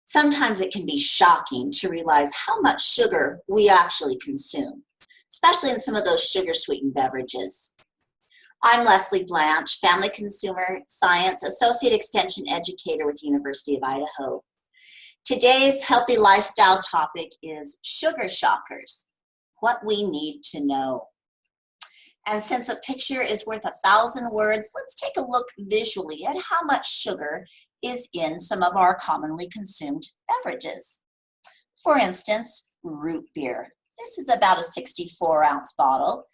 Sometimes it can be shocking to realize how much sugar we actually consume, especially in some of those sugar-sweetened beverages. I'm Leslee Blanch, Family Consumer Science Associate Extension Educator with the University of Idaho. Today's healthy lifestyle topic is sugar shockers, what we need to know. And since a picture is worth 1,000 words, let's take a look visually at how much sugar is in some of our commonly consumed beverages. For instance, root beer. This is about a 64-ounce bottle,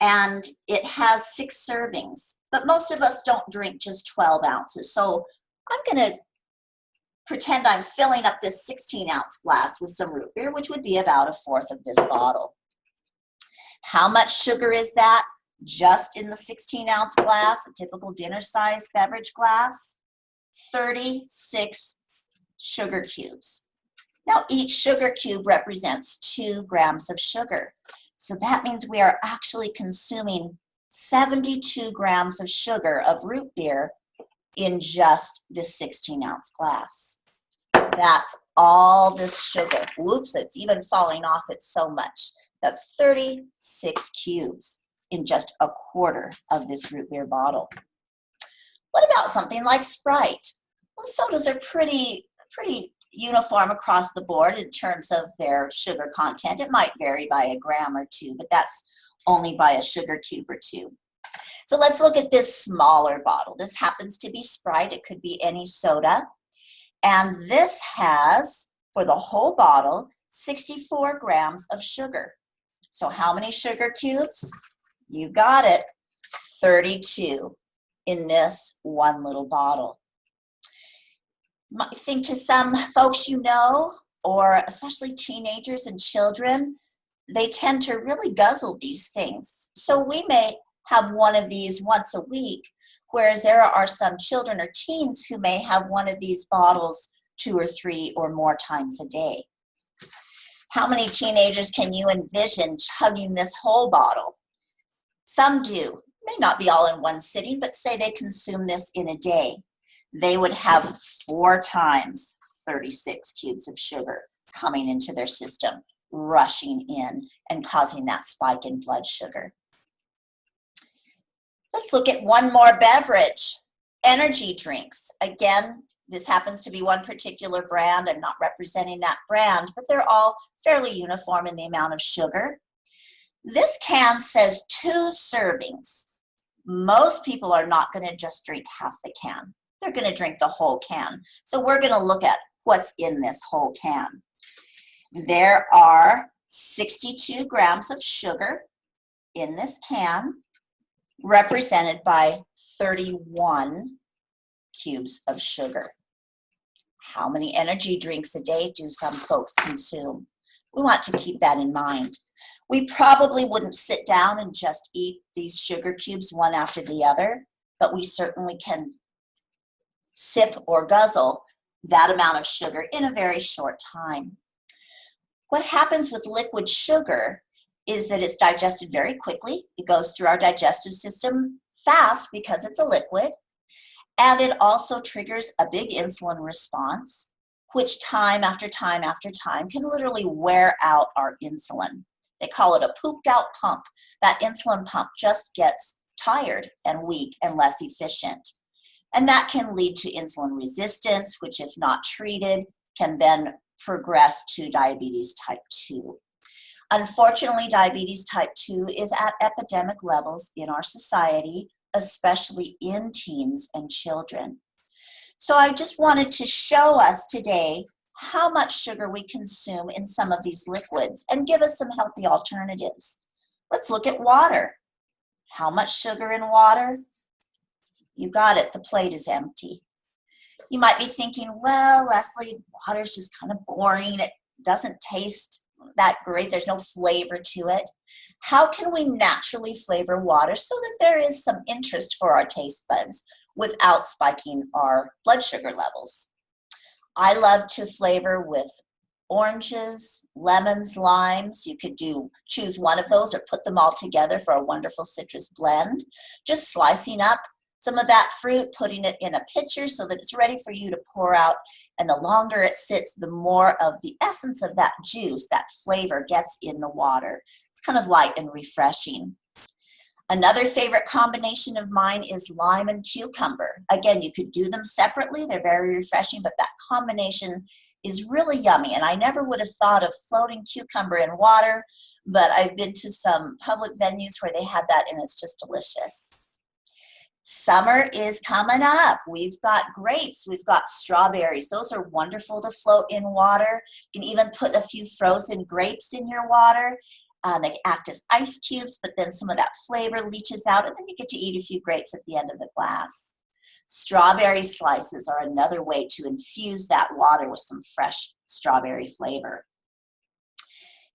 and it has 6 servings. But most of us don't drink just 12 ounces. So I'm going to pretend I'm filling up this 16-ounce glass with some root beer, which would be about a fourth of this bottle. How much sugar is that just in the 16-ounce glass, a typical dinner-sized beverage glass? 36 sugar cubes. Now, each sugar cube represents 2 grams of sugar. So that means we are actually consuming 72 grams of sugar of root beer in just this 16-ounce glass. That's all this sugar. Whoops, it's even falling off it so much. That's 36 cubes in just a quarter of this root beer bottle. What about something like Sprite? Well, sodas are pretty uniform across the board in terms of their sugar content. It might vary by a gram or 2, but that's only by a sugar cube or 2. So let's look at this smaller bottle. This happens to be Sprite. It could be any soda. And this has, for the whole bottle, 64 grams of sugar. So how many sugar cubes? You got it, 32 in this one little bottle. I think to some folks you know, or especially teenagers and children, they tend to really guzzle these things. So we may have one of these once a week, whereas there are some children or teens who may have one of these bottles 2 or 3 or more times a day. How many teenagers can you envision chugging this whole bottle? Some do. May not be all in one sitting, but say they consume this in a day. They would have 4 times 36 cubes of sugar coming into their system, rushing in and causing that spike in blood sugar. Let's look at one more beverage, energy drinks. Again, this happens to be one particular brand. I'm not representing that brand, but they're all fairly uniform in the amount of sugar. This can says 2 servings. Most people are not going to just drink half the can. They're going to drink the whole can. So we're going to look at what's in this whole can. There are 62 grams of sugar in this can, represented by 31 cubes of sugar. How many energy drinks a day do some folks consume? We want to keep that in mind. We probably wouldn't sit down and just eat these sugar cubes one after the other, but we certainly can sip or guzzle that amount of sugar in a very short time. What happens with liquid sugar is that it's digested very quickly. It goes through our digestive system fast because it's a liquid. And it also triggers a big insulin response, which time after time after time can literally wear out our insulin. They call it a pooped out pump. That insulin pump just gets tired and weak and less efficient. And that can lead to insulin resistance, which if not treated, can then progress to diabetes type 2. Unfortunately, diabetes type 2 is at epidemic levels in our society, especially in teens and children. So I just wanted to show us today how much sugar we consume in some of these liquids and give us some healthy alternatives. Let's look at water. How much sugar in water? You got it, the plate is empty. You might be thinking, well, Leslee, water's just kind of boring. It doesn't taste that great. There's no flavor to it. How can we naturally flavor water so that there is some interest for our taste buds without spiking our blood sugar levels? I love to flavor with oranges, lemons, limes. You could choose one of those or put them all together for a wonderful citrus blend. Just slicing up some of that fruit, putting it in a pitcher so that it's ready for you to pour out. And the longer it sits, the more of the essence of that juice, that flavor gets in the water. It's kind of light and refreshing. Another favorite combination of mine is lime and cucumber. Again, you could do them separately. They're very refreshing, but that combination is really yummy. And I never would have thought of floating cucumber in water, but I've been to some public venues where they had that, and it's just delicious. Summer is coming up. We've got grapes, we've got strawberries. Those are wonderful to float in water. You can even put a few frozen grapes in your water. They act as ice cubes, but then some of that flavor leaches out, and then you get to eat a few grapes at the end of the glass. Strawberry slices are another way to infuse that water with some fresh strawberry flavor.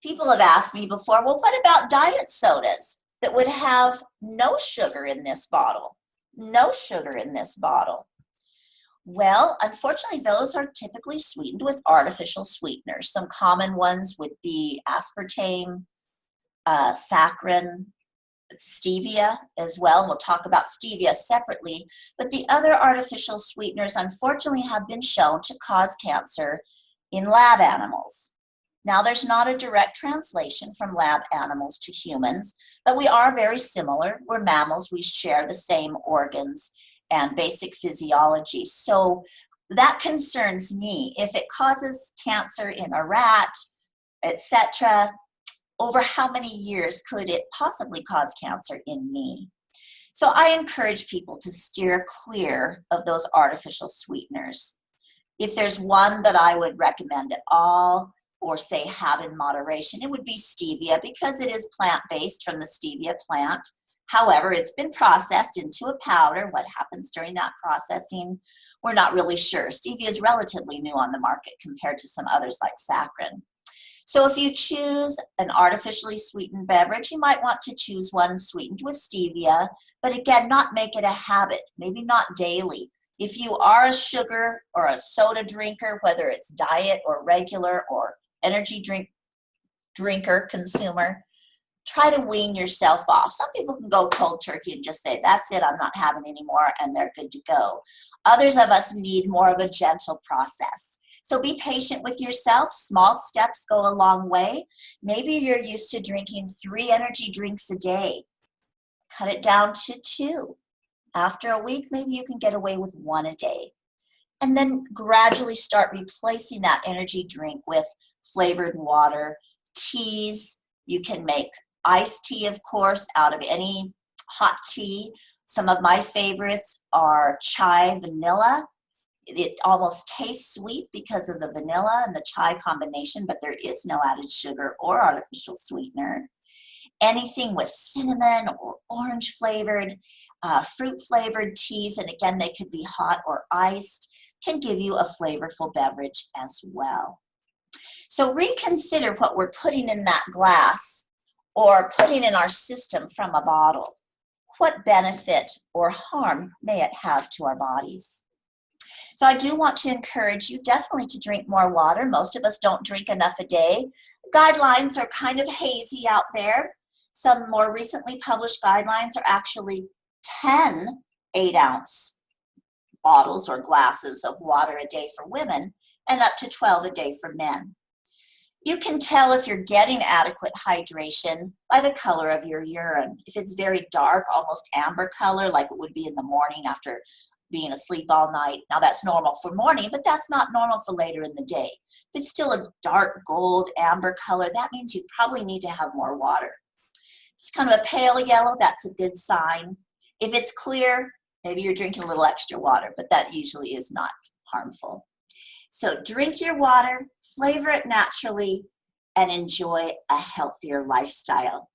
People have asked me before, well, what about diet sodas that would have no sugar in this bottle? No sugar in this bottle. Well, unfortunately, those are typically sweetened with artificial sweeteners. Some common ones would be aspartame, saccharin, stevia as well. We'll talk about stevia separately, but the other artificial sweeteners unfortunately have been shown to cause cancer in lab animals. Now, there's not a direct translation from lab animals to humans, but we are very similar. We're mammals. We share the same organs and basic physiology. So that concerns me. If it causes cancer in a rat, etc., over how many years could it possibly cause cancer in me? So I encourage people to steer clear of those artificial sweeteners. If there's one that I would recommend at all, or say have in moderation, it would be stevia, because it is plant-based from the stevia plant. However, it's been processed into a powder. What happens during that processing, we're not really sure. Stevia is relatively new on the market compared to some others like saccharin. So if you choose an artificially sweetened beverage, you might want to choose one sweetened with stevia, but again, not make it a habit, maybe not daily. If you are a sugar or a soda drinker, whether it's diet or regular or energy drinker, consumer, try to wean yourself off. Some people can go cold turkey and just say, that's it, I'm not having any more, and they're good to go. Others of us need more of a gentle process. So be patient with yourself. Small steps go a long way. Maybe you're used to drinking 3 energy drinks a day. Cut it down to 2. After a week, maybe you can get away with 1 a day. And then gradually start replacing that energy drink with flavored water, teas. You can make iced tea, of course, out of any hot tea. Some of my favorites are chai vanilla. It almost tastes sweet because of the vanilla and the chai combination, but there is no added sugar or artificial sweetener. Anything with cinnamon or orange flavored, fruit flavored teas, and again, they could be hot or iced, can give you a flavorful beverage as well. So reconsider what we're putting in that glass or putting in our system from a bottle. What benefit or harm may it have to our bodies? So I do want to encourage you definitely to drink more water. Most of us don't drink enough a day. Guidelines are kind of hazy out there. Some more recently published guidelines are actually 10 8-ounce bottles or glasses of water a day for women and up to 12 a day for men. You can tell if you're getting adequate hydration by the color of your urine. If it's very dark, almost amber color, like it would be in the morning after being asleep all night. Now that's normal for morning, but that's not normal for later in the day. If it's still a dark gold amber color, that means you probably need to have more water. Just kind of a pale yellow, that's a good sign. If it's clear, maybe you're drinking a little extra water, but that usually is not harmful. So drink your water, flavor it naturally, and enjoy a healthier lifestyle.